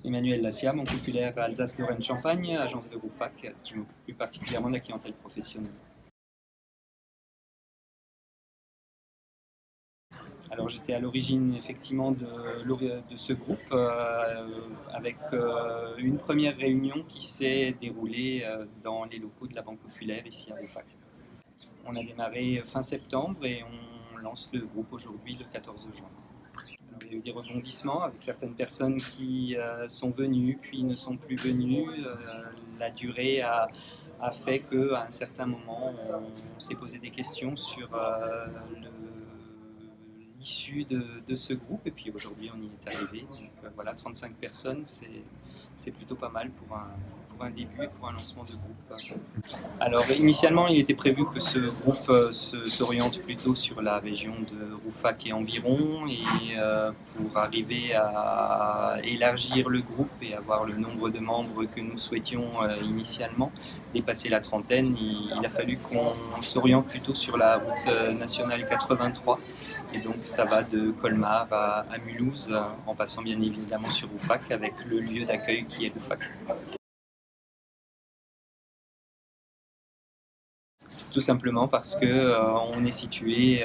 Emmanuel Lassia, Banque Populaire Alsace-Lorraine-Champagne, agence de Roufac. Je m'occupe plus particulièrement de la clientèle professionnelle. Alors j'étais à l'origine effectivement de ce groupe avec une première réunion qui s'est déroulée dans les locaux de la Banque Populaire ici à Roufac. On a démarré fin septembre et on lance le groupe aujourd'hui le 14 juin. Alors, il y a eu des rebondissements avec certaines personnes qui sont venues puis ne sont plus venues. La durée a fait qu'à un certain moment on s'est posé des questions sur l'issue de ce groupe et puis aujourd'hui on y est arrivé. Donc voilà, 35 personnes, c'est plutôt pas mal pour un début et pour un lancement de groupe. Alors initialement il était prévu que ce groupe s'oriente plutôt sur la région de Roufac et environ et pour arriver à élargir le groupe et avoir le nombre de membres que nous souhaitions initialement, dépasser la trentaine, il a fallu qu'on s'oriente plutôt sur la route nationale 83 et donc ça va de Colmar à Mulhouse en passant bien évidemment sur Roufac avec le lieu d'accueil qui est Roufac. Tout simplement parce qu'on est situé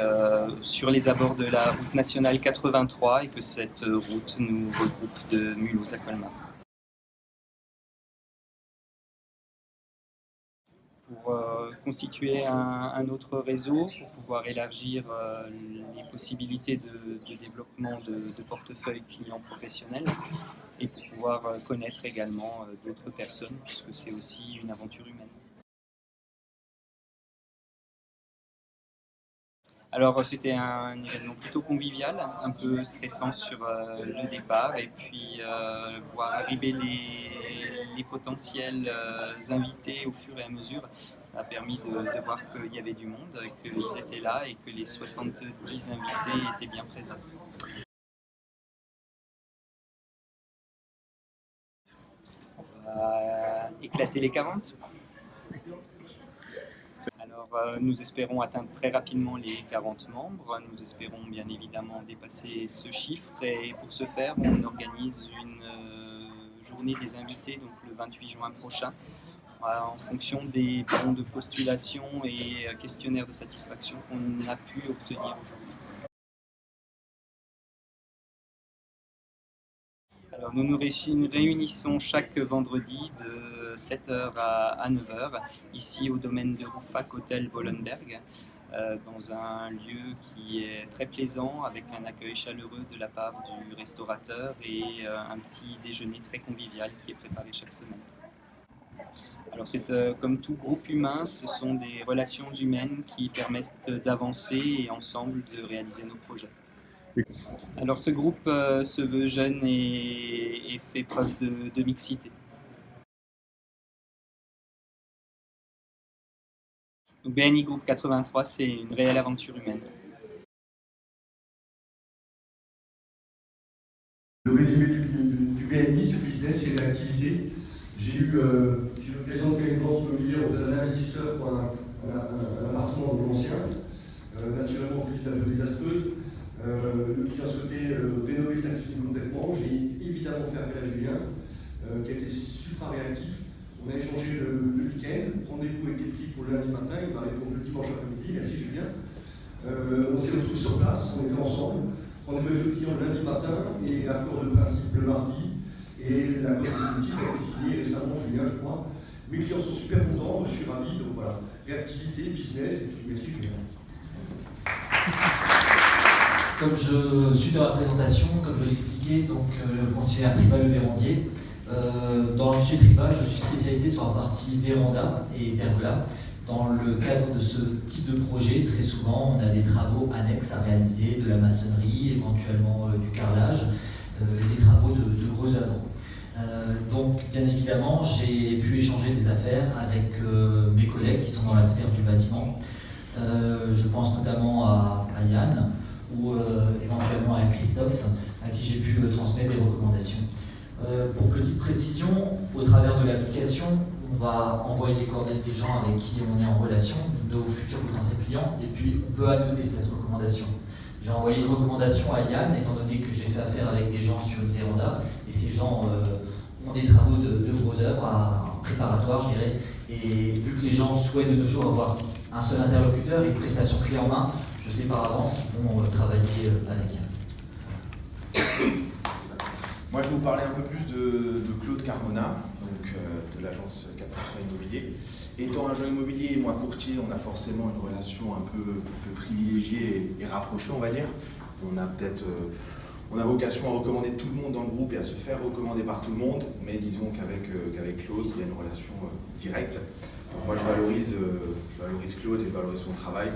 sur les abords de la route nationale 83 et que cette route nous regroupe de Mulhouse à Colmar. Pour constituer un autre réseau, pour pouvoir élargir les possibilités de développement de portefeuille clients professionnels et pour pouvoir connaître également d'autres personnes puisque c'est aussi une aventure humaine. Alors c'était un événement plutôt convivial, un peu stressant sur le départ et puis voir arriver les potentiels invités au fur et à mesure, ça a permis de voir qu'il y avait du monde, qu'ils étaient là et que les 70 invités étaient bien présents. On va éclater les 40. Alors, nous espérons atteindre très rapidement les 40 membres. Nous espérons bien évidemment dépasser ce chiffre et pour ce faire, on organise une journée des invités donc le 28 juin prochain en fonction des bons de postulation et questionnaires de satisfaction qu'on a pu obtenir aujourd'hui. Alors, nous nous réunissons chaque vendredi de 7h à 9h, ici au domaine de Roufac, hôtel Bollenberg, dans un lieu qui est très plaisant, avec un accueil chaleureux de la part du restaurateur et un petit déjeuner très convivial qui est préparé chaque semaine. Alors c'est comme tout groupe humain, ce sont des relations humaines qui permettent d'avancer et ensemble de réaliser nos projets. Alors ce groupe se veut jeune et fait preuve de mixité. Donc BNI Group 83, c'est une réelle aventure humaine. Le résumé du BNI, c'est le business et l'activité. J'ai eu l'occasion de faire une vente immobilière auprès d'un investisseur pour un appartement de l'ancien, naturellement petite un peu désastreuse. Le client souhaitait rénover sa cuisine complètement. J'ai évidemment fait appel à Julien, qui a été super réactif. On a échangé le week-end. Rendez-vous a été pris pour le lundi matin. Il m'a répondu le dimanche après-midi. Merci Julien. On s'est retrouvés sur place. On était ensemble. Rendez-vous avec le client le lundi matin et l'accord de principe le mardi. Et l'accord définitif a été signé récemment, Julien, je crois. Mes clients sont super contents. Je suis ravi. Donc voilà, réactivité, business. Et puis merci Julien. Comme je suis dans la présentation, comme je l'expliquais, donc conciliaire Tribal Le Vérandier. Chez Tribal, je suis spécialisé sur la partie véranda et pergola. Dans le cadre de ce type de projet, très souvent, on a des travaux annexes à réaliser, de la maçonnerie, éventuellement du carrelage, des travaux de gros œuvres. Donc, bien évidemment, j'ai pu échanger des affaires avec mes collègues qui sont dans la sphère du bâtiment. Je pense notamment à Yann ou éventuellement à Christophe, à qui j'ai pu transmettre des recommandations. Pour petite précision, au travers de l'application, on va envoyer les coordonnées des gens avec qui on est en relation, de vos futurs potentiels clients, et puis on peut annoter cette recommandation. J'ai envoyé une recommandation à Yann, étant donné que j'ai fait affaire avec des gens sur une véranda, et ces gens ont des travaux de gros œuvres préparatoires, je dirais, et vu que les gens souhaitent de nos jours avoir un seul interlocuteur et une prestation clé en main, je sais par avance qu'ils vont travailler avec Yann. Moi, je vais vous parler un peu plus de Claude Carmona, donc de l'agence 4% Immobilier. Étant agent immobilier et moi courtier, on a forcément une relation un peu privilégiée et rapprochée, on va dire. On a vocation à recommander tout le monde dans le groupe et à se faire recommander par tout le monde, mais disons qu'avec Claude, il y a une relation directe. Donc moi, je valorise Claude et je valorise son travail.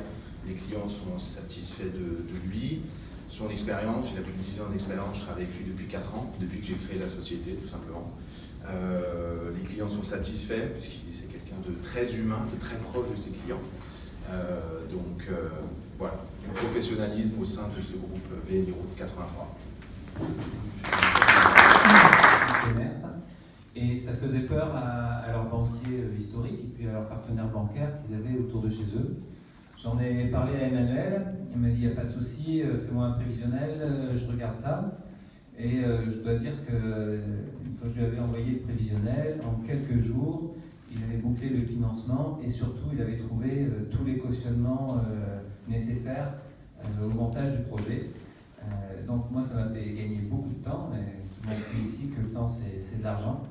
Les clients sont satisfaits de lui. Son expérience, il a plus de 10 ans d'expérience, je travaille avec lui depuis 4 ans, depuis que j'ai créé la société, tout simplement. Les clients sont satisfaits, parce qu'il c'est quelqu'un de très humain, de très proche de ses clients. Voilà, du professionnalisme au sein de ce groupe BNI Route 83. Commerce, et ça faisait peur à leurs banquiers historiques et puis à leurs partenaires bancaires qu'ils avaient autour de chez eux. J'en ai parlé à Emmanuel, il m'a dit il n'y a pas de souci, fais-moi un prévisionnel, je regarde ça. Et je dois dire qu'une fois que je lui avais envoyé le prévisionnel, en quelques jours, il avait bouclé le financement et surtout il avait trouvé tous les cautionnements nécessaires au montage du projet. Donc moi ça m'a fait gagner beaucoup de temps, mais tout le monde sait ici que le temps c'est de l'argent.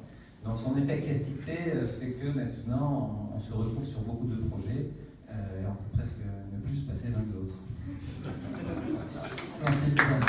Donc son efficacité fait que maintenant on se retrouve sur beaucoup de projets et on peut presque ne plus se passer l'un de l'autre. Merci Stéphane.